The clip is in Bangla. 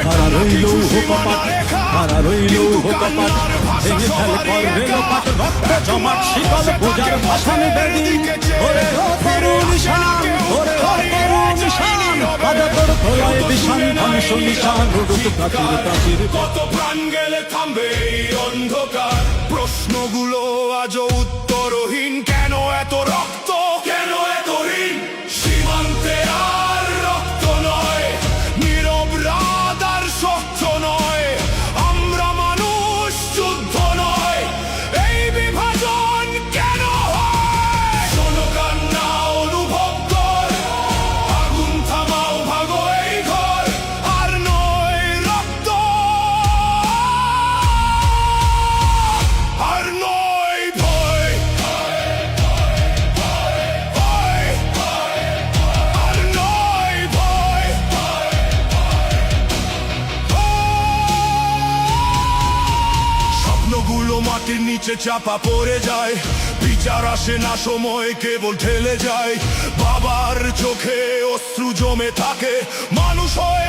খাড়া রইল কপাট, খাড়া রইল কপাট, ভেঙে ফেল কর রেলপাট, রক্ত জমাট শিকল পূজার ভাষণ বেদিন, ওরে ও তরুণ নিশান, ওরে ও তরুণ নিশান, আজ তোর প্রলয় বিশান ধ্বংস নিশান, উড়ুক প্রাচীর প্রাচীর। কত প্রাণ গেলে থামবে এই অন্ধকার, প্রশ্নগুলো আজও উত্তরহীন। কেন এত রক্ত, কেন এত ঋণ? সীমান্তে আর রক্ত নয়, নীরব রাত আর সত্য নয়, আমরা মানুষ, যুদ্ধ নয়। এই বিভাজন কেন হয়? শোনো কান্না, অনুভব কর, আগুন থামাও, ভাগো এই ঘর। আর নয় রক্ত, আর নয় ভয়, আর নয় ভয়। স্বপ্নগুলো মাটির নিচে চাপা পড়ে যায়, বিচার আসে না, সময় কেবল ঠেলে যায়। বাবার চোখে অশ্রু জমে থাকে, মানুষ হয়ে